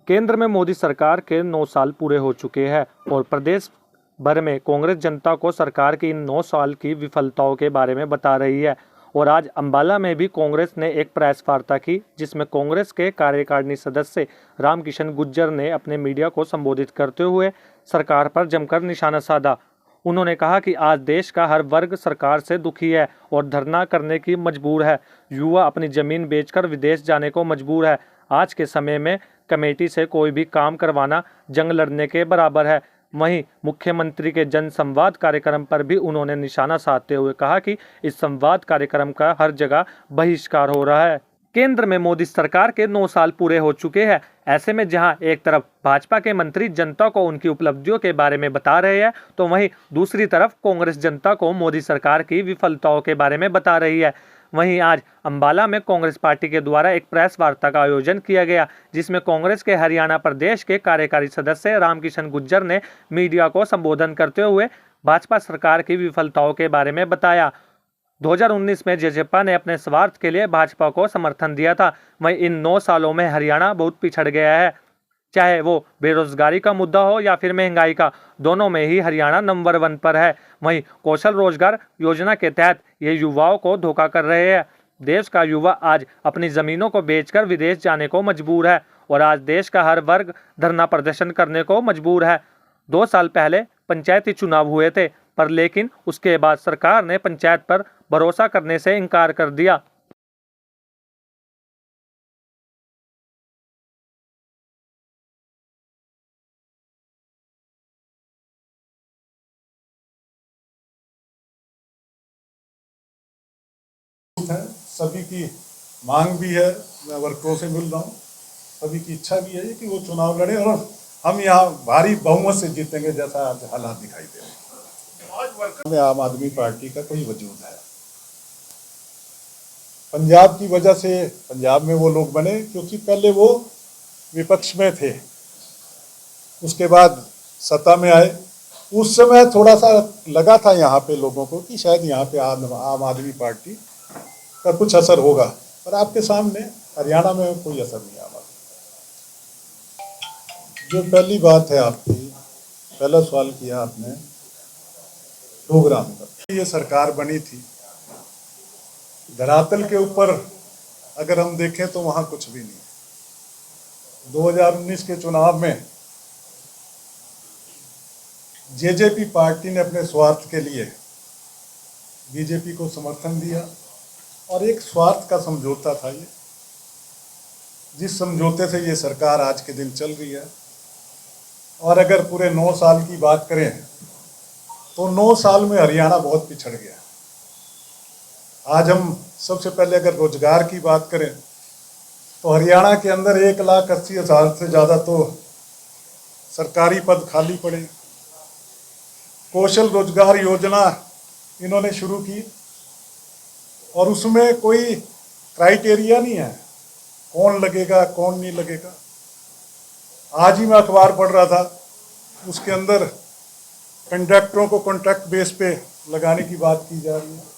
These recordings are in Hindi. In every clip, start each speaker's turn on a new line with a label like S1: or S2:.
S1: केंद्र में मोदी सरकार के 9 साल पूरे हो चुके हैं और प्रदेश भर में कांग्रेस जनता को सरकार की इन 9 साल की विफलताओं के बारे में बता रही है। और आज अंबाला में भी कांग्रेस ने एक प्रेस वार्ता की, जिसमें कांग्रेस के कार्यकारिणी सदस्य रामकिशन गुर्जर ने अपने मीडिया को संबोधित करते हुए सरकार पर जमकर निशाना साधा। उन्होंने कहा कि आज देश का हर वर्ग सरकार से दुखी है और धरना करने की मजबूर है। युवा अपनी जमीन बेचकर विदेश जाने को मजबूर है। आज के समय में कमेटी से कोई भी काम करवाना जंग लड़ने के बराबर है। वहीं मुख्यमंत्री के जन संवाद कार्यक्रम पर भी उन्होंने निशाना साधते हुए कहा कि इस संवाद कार्यक्रम का हर जगह बहिष्कार हो रहा है। केंद्र में मोदी सरकार के 9 साल पूरे हो चुके हैं। ऐसे में जहां एक तरफ भाजपा के मंत्री जनता को उनकी उपलब्धियों के बारे में बता रहे हैं, तो वहीं दूसरी तरफ कांग्रेस जनता को मोदी सरकार की विफलताओं के बारे में बता रही है। वहीं आज अंबाला में कांग्रेस पार्टी के द्वारा एक प्रेस वार्ता का आयोजन किया गया, जिसमें कांग्रेस के हरियाणा प्रदेश के कार्यकारी सदस्य रामकिशन गुर्जर ने मीडिया को संबोधन करते हुए भाजपा सरकार की विफलताओं के बारे में बताया। 2019 में जेजेपा ने अपने स्वार्थ के लिए भाजपा को समर्थन दिया था। वहीं इन 9 सालों में हरियाणा बहुत पिछड़ गया है। चाहे वो बेरोजगारी का मुद्दा हो या फिर महंगाई का, दोनों में ही हरियाणा नंबर 1 पर है। वहीं कौशल रोजगार योजना के तहत ये युवाओं को धोखा कर रहे हैं। देश का युवा आज अपनी जमीनों को बेचकर विदेश जाने को मजबूर है और आज देश का हर वर्ग धरना प्रदर्शन करने को मजबूर है। 2 साल पहले पंचायती चुनाव हुए थे, पर लेकिन उसके बाद सरकार ने पंचायत पर भरोसा करने से इनकार कर दिया।
S2: है, सभी की मांग भी है, मैं वर्करों से मिल रहा हूँ, सभी की इच्छा भी है कि वो चुनाव लड़े और हम यहाँ भारी बहुमत से जीतेंगे, जैसा आज हालात दिखाई दे रहे हैं। में आम आदमी पार्टी का कोई वजूद है। पंजाब की वजह से पंजाब में वो लोग बने क्योंकि पहले वो विपक्ष में थे, उसके बाद सत्ता में आए। उस समय थोड़ा सा लगा था यहाँ पे लोगों को कि शायद यहाँ पे आम आदमी पार्टी का कुछ असर होगा, पर आपके सामने हरियाणा में कोई असर नहीं आ रहा। जो पहली बात है आपकी, पहला सवाल किया आपने प्रोग्राम का, ये सरकार बनी थी धरातल के ऊपर अगर हम देखें तो वहाँ कुछ भी नहीं। 2019 के चुनाव में जेजेपी पार्टी ने अपने स्वार्थ के लिए बीजेपी को समर्थन दिया और एक स्वार्थ का समझौता था ये, जिस समझौते से ये सरकार आज के दिन चल रही है। और अगर पूरे 9 साल की बात करें तो 9 साल में हरियाणा बहुत पिछड़ गया। आज हम सबसे पहले अगर रोजगार की बात करें तो हरियाणा के अंदर 1,80,000 से ज़्यादा तो सरकारी पद खाली पड़े। कौशल रोजगार योजना इन्होंने शुरू की और उसमें कोई क्राइटेरिया नहीं है कौन लगेगा कौन नहीं लगेगा। आज ही मैं अखबार पढ़ रहा था, उसके अंदर कंडक्टरों को कॉन्ट्रैक्ट बेस पे लगाने की बात की जा रही है।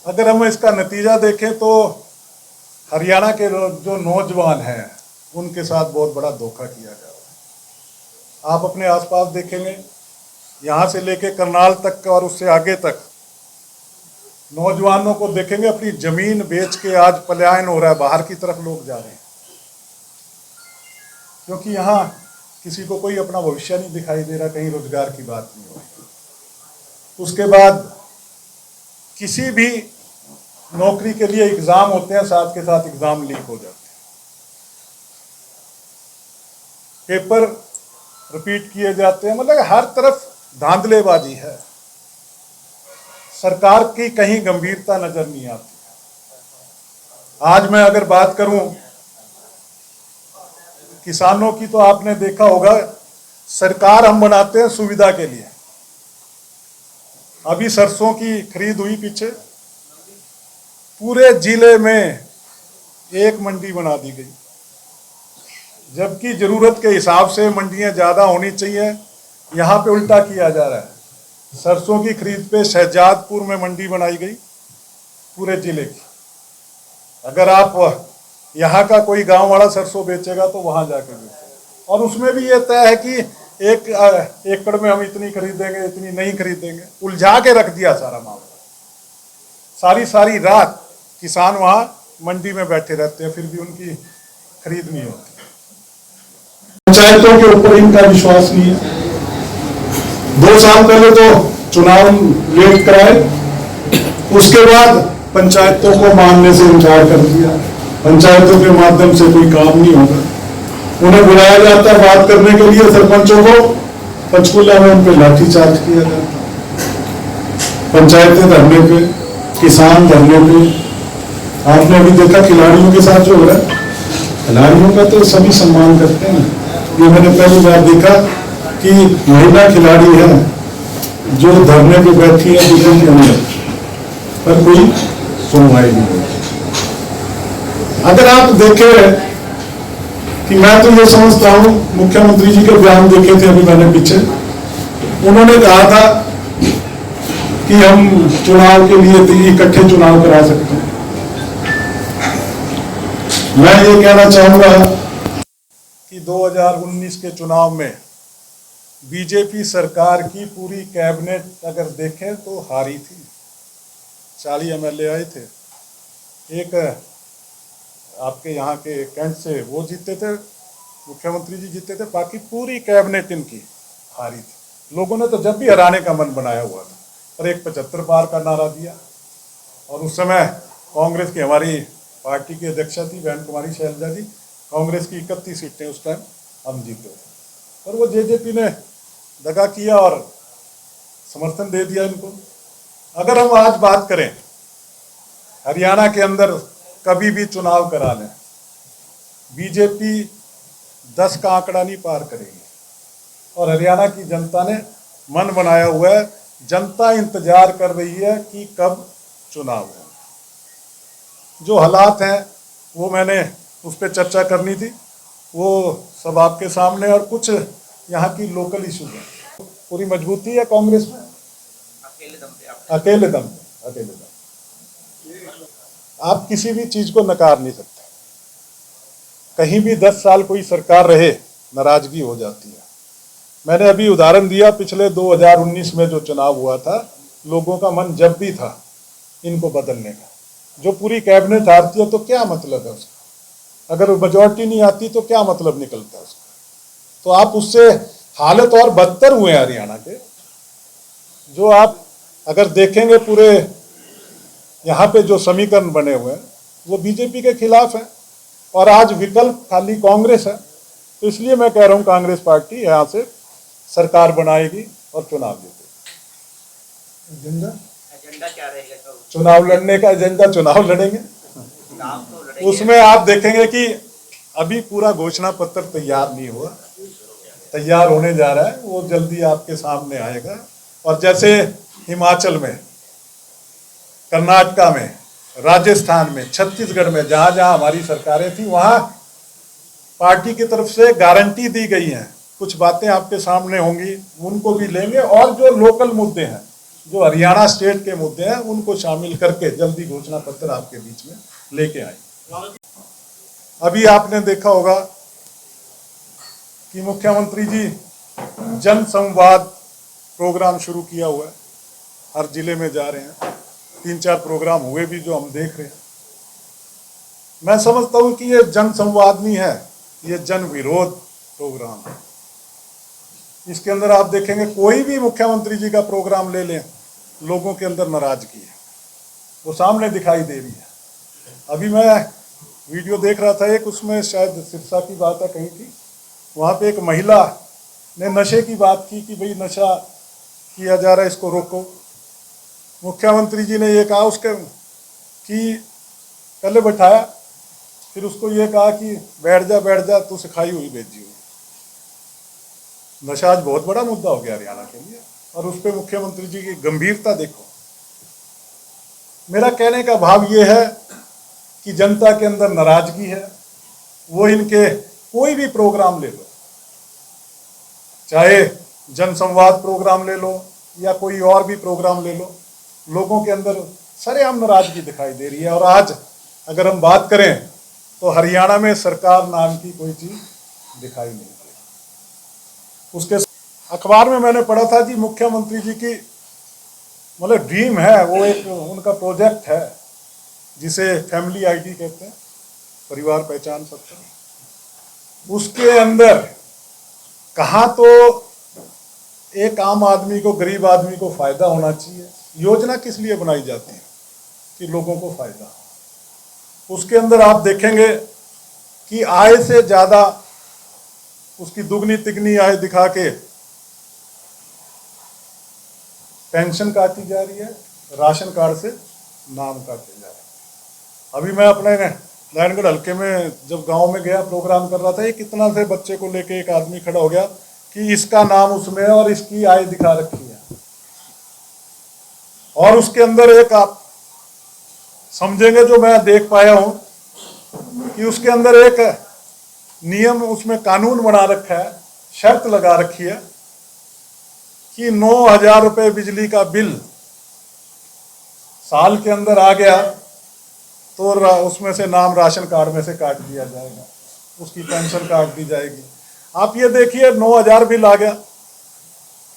S2: अगर हम इसका नतीजा देखें तो हरियाणा के जो नौजवान हैं उनके साथ बहुत बड़ा धोखा किया जा रहा है। आप अपने आसपास देखेंगे, यहाँ से लेके करनाल तक और उससे आगे तक नौजवानों को देखेंगे अपनी जमीन बेच के आज पलायन हो रहा है, बाहर की तरफ लोग जा रहे हैं, क्योंकि यहाँ किसी को कोई अपना भविष्य नहीं दिखाई दे रहा, कहीं रोजगार की बात नहीं हो रही। उसके बाद किसी भी नौकरी के लिए एग्जाम होते हैं, साथ के साथ एग्जाम लीक हो जाते हैं, पेपर रिपीट किए जाते हैं, मतलब हर तरफ धांधलेबाजी है। सरकार की कहीं गंभीरता नजर नहीं आती। आज मैं अगर बात करूं किसानों की, तो आपने देखा होगा सरकार हम बनाते हैं सुविधा के लिए। अभी सरसों की खरीद हुई पीछे, पूरे जिले में एक मंडी बना दी गई, जबकि जरूरत के हिसाब से मंडियां ज्यादा होनी चाहिए, यहाँ पे उल्टा किया जा रहा है। सरसों की खरीद पे शहजादपुर में मंडी बनाई गई पूरे जिले की। अगर आप यहाँ का कोई गांव वाला सरसों बेचेगा तो वहां जाके बेचेगा, और उसमें भी ये तय है कि एक एकड़ में हम इतनी खरीदेंगे, इतनी नहीं खरीदेंगे। उलझा के रख दिया सारा मामला। सारी सारी रात किसान वहां मंडी में बैठे रहते हैं, फिर भी उनकी खरीद नहीं होती। पंचायतों के ऊपर इनका विश्वास नहीं है। 2 साल पहले तो चुनाव लेट कराए, उसके बाद पंचायतों को मानने से इनकार कर दिया। पंचायतों के माध्यम से कोई काम नहीं होगा। उन्हें बुलाया जाता है बात करने के लिए, सरपंचों को पंचकूला में उन पर लाठीचार्ज किया जाता है। पंचायतें धरने पे, किसान धरने पे। आपने अभी देखा खिलाड़ियों के साथ जो हो रहा है, खिलाड़ियों का तो सभी सम्मान करते हैं। ये मैंने पहली बार देखा कि महिला खिलाड़ी है जो धरने पे बैठी है दिल्ली के अंदर, पर कोई सुनवाई नहीं होती। अगर आप देखें कि मैं तो ये समझता हूं, मुख्यमंत्री जी के बयान देखे थे अभी मैंने पीछे, उन्होंने कहा था कि हम चुनाव के लिए इकट्ठे चुनाव करा सकते हैं। मैं ये कहना चाहूंगा कि 2019 के चुनाव में बीजेपी सरकार की पूरी कैबिनेट अगर देखें तो हारी थी। 40 एमएलए आए थे, एक आपके यहाँ के कैंट से वो जीते थे, मुख्यमंत्री जी जीते थे, बाकी पूरी कैबिनेट इनकी हारी थी। लोगों ने तो जब भी हराने का मन बनाया हुआ था, और एक 75 पार का नारा दिया। और उस समय कांग्रेस की हमारी पार्टी की अध्यक्षा थी बहन कुमारी शैलजा जी, कांग्रेस की 31 सीटें उस टाइम हम जीते थे, और वो जेजेपी ने दगा किया और समर्थन दे दिया इनको। अगर हम आज बात करें, हरियाणा के अंदर कभी भी चुनाव करा लें, बीजेपी 10 का आंकड़ा नहीं पार करेगी। और हरियाणा की जनता ने मन बनाया हुआ है, जनता इंतजार कर रही है कि कब चुनाव है। जो हालात हैं वो मैंने उस पर चर्चा करनी थी, वो सब आपके सामने, और कुछ यहाँ की लोकल इशू है। पूरी मजबूती है कांग्रेस में, अकेले दम। आप किसी भी चीज को नकार नहीं सकते। कहीं भी 10 साल कोई सरकार रहे, नाराजगी हो जाती है। मैंने अभी उदाहरण दिया, पिछले 2019 में जो चुनाव हुआ था, लोगों का मन जब भी था इनको बदलने का। जो पूरी कैबिनेट हारती है तो क्या मतलब है उसका? अगर मेजॉरिटी नहीं आती तो क्या मतलब निकलता है उसका? तो आप उससे हालत और बदतर हुए हैं हरियाणा के। जो आप अगर देखेंगे पूरे यहाँ पे जो समीकरण बने हुए हैं वो बीजेपी के खिलाफ है, और आज विकल्प खाली कांग्रेस है। तो इसलिए मैं कह रहा हूँ कांग्रेस पार्टी यहाँ से सरकार बनाएगी और चुनाव जीतेगी।
S3: एजेंडा क्या रहेगा?
S2: चुनाव लड़ने का एजेंडा, चुनाव लड़ेंगे। उसमें आप देखेंगे कि अभी पूरा घोषणा पत्र तैयार नहीं हुआ, तैयार होने जा रहा है, वो जल्दी आपके सामने आएगा। और जैसे हिमाचल में, कर्नाटका में, राजस्थान में, छत्तीसगढ़ में, जहां जहां हमारी सरकारें थी, वहां पार्टी की तरफ से गारंटी दी गई है, कुछ बातें आपके सामने होंगी, उनको भी लेंगे। और जो लोकल मुद्दे हैं, जो हरियाणा स्टेट के मुद्दे हैं, उनको शामिल करके जल्दी घोषणा पत्र आपके बीच में लेके आए। अभी आपने देखा होगा कि मुख्यमंत्री जी जन संवाद प्रोग्राम शुरू किया हुआ है, हर जिले में जा रहे हैं। 3-4 प्रोग्राम हुए भी जो हम देख रहे हैं। मैं समझता हूं कि ये जन संवाद नहीं है, ये जन विरोध प्रोग्राम है। इसके अंदर आप देखेंगे कोई भी मुख्यमंत्री जी का प्रोग्राम ले लें, लोगों के अंदर नाराजगी है, वो सामने दिखाई दे रही है। अभी मैं वीडियो देख रहा था एक, उसमें शायद सिरसा की बात है कहीं की, वहाँ पे एक महिला ने नशे की बात की कि भाई नशा किया जा रहा है, इसको रोको। मुख्यमंत्री जी ने ये कहा उसके कि पहले बैठाया, फिर उसको ये कहा कि बैठ जा तू सिखाई हुई भेजी हुई। नशा आज बहुत बड़ा मुद्दा हो गया हरियाणा के लिए, और उस पर मुख्यमंत्री जी की गंभीरता देखो। मेरा कहने का भाव ये है कि जनता के अंदर नाराजगी है, वो इनके कोई भी प्रोग्राम ले लो, चाहे जनसंवाद प्रोग्राम ले लो या कोई और भी प्रोग्राम ले लो, लोगों के अंदर सरेआम नाराजगी दिखाई दे रही है। और आज अगर हम बात करें तो हरियाणा में सरकार नाम की कोई चीज दिखाई नहीं दी। उसके अखबार में मैंने पढ़ा था जी, मुख्यमंत्री जी की मतलब ड्रीम है, वो एक उनका प्रोजेक्ट है जिसे फैमिली आईडी कहते हैं, परिवार पहचान पत्र। उसके अंदर कहाँ तो एक आम आदमी को, गरीब आदमी को फायदा होना चाहिए। योजना किस लिए बनाई जाती है कि लोगों को फायदा हो। उसके अंदर आप देखेंगे कि आय से ज्यादा उसकी दुगनी तिगनी आय दिखा के पेंशन काटी जा रही है, राशन कार्ड से नाम काटे जा रहे हैं। अभी मैं अपने नारायणगढ़ हल्के में जब गांव में गया, प्रोग्राम कर रहा था, एक इतना से बच्चे को लेके एक आदमी खड़ा हो गया कि इसका नाम उसमें है और इसकी आय दिखा रखी है। और उसके अंदर एक आप समझेंगे जो मैं देख पाया हूं कि उसके अंदर एक नियम, उसमें कानून बना रखा है, शर्त लगा रखी है कि 9,000 रुपए बिजली का बिल साल के अंदर आ गया तो उसमें से नाम राशन कार्ड में से काट दिया जाएगा, उसकी पेंशन काट दी जाएगी। आप ये देखिए 9,000 बिल आ गया,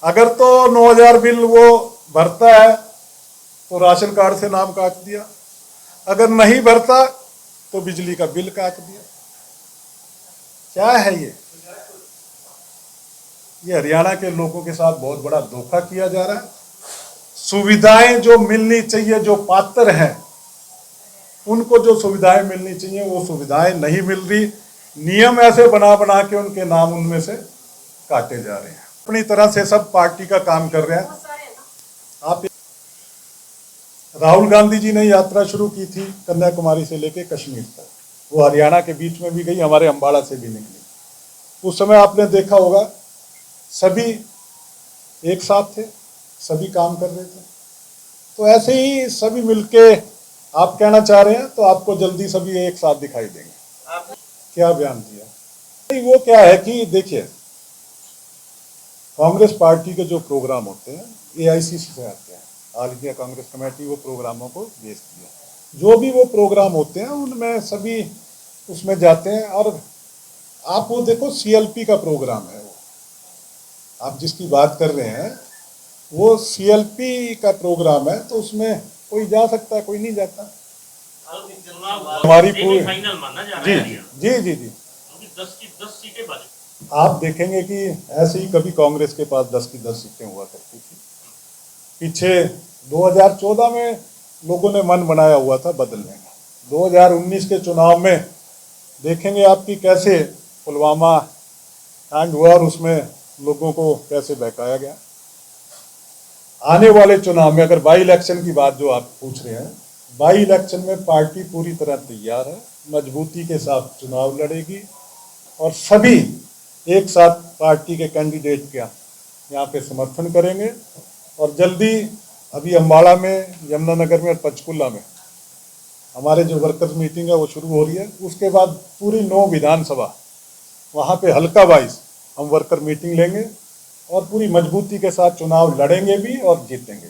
S2: अगर तो 9,000 बिल वो भरता है तो राशन कार्ड से नाम काट दिया, अगर नहीं भरता तो बिजली का बिल काट दिया। क्या है ये हरियाणा के लोगों के साथ बहुत बड़ा धोखा किया जा रहा है। सुविधाएं जो मिलनी चाहिए, जो पात्र हैं उनको जो सुविधाएं मिलनी चाहिए वो सुविधाएं नहीं मिल रही। नियम ऐसे बना बना के उनके नाम उनमें से काटे जा रहे हैं। अपनी तरह से सब पार्टी का काम कर रहे हैं। आप राहुल गांधी जी ने यात्रा शुरू की थी कन्याकुमारी से लेके कश्मीर तक, वो हरियाणा के बीच में भी गई, हमारे अम्बाड़ा से भी निकली। उस समय आपने देखा होगा सभी एक साथ थे, सभी काम कर रहे थे। तो ऐसे ही सभी मिलके आप कहना चाह रहे हैं तो आपको जल्दी सभी एक साथ दिखाई देंगे। क्या बयान दिया नहीं, वो क्या है कि देखिए कांग्रेस पार्टी के जो प्रोग्राम होते हैं एआईसीसी से आते हैं, ऑल इंडिया कांग्रेस कमेटी, वो प्रोग्रामों को भेजती है। जो भी वो प्रोग्राम होते हैं उनमें सभी उसमें जाते हैं। और आप वो देखो सीएलपी का प्रोग्राम है, वो आप जिसकी बात कर रहे हैं वो सीएलपी का प्रोग्राम है, तो उसमें कोई जा सकता है, कोई नहीं जाता। हमारी पूरी
S3: फाइनल माना जा रहा
S2: जी
S3: है
S2: जी जी जी
S3: 10 की 10 सीटें बाजी।
S2: आप देखेंगे कि ऐसे ही कभी कांग्रेस के पास 10 की 10 सीटें हुआ करती थी। पीछे 2014 में लोगों ने मन बनाया हुआ था बदलने का। 2019 के चुनाव में देखेंगे आपकी कैसे पुलवामा कांड हुआ और उसमें लोगों को कैसे बहकाया गया। आने वाले चुनाव में अगर बाई इलेक्शन की बात जो आप पूछ रहे हैं, बाई इलेक्शन में पार्टी पूरी तरह तैयार है, मजबूती के साथ चुनाव लड़ेगी और सभी एक साथ पार्टी के कैंडिडेट का यहाँ पे समर्थन करेंगे। और जल्दी अभी अम्बाड़ा में, यमुनानगर में और पंचकुला में हमारे जो वर्कर्स मीटिंग है वो शुरू हो रही है। उसके बाद पूरी 9 विधानसभा वहाँ पे हल्का वाइज हम वर्कर मीटिंग लेंगे और पूरी मजबूती के साथ चुनाव लड़ेंगे भी और जीतेंगे।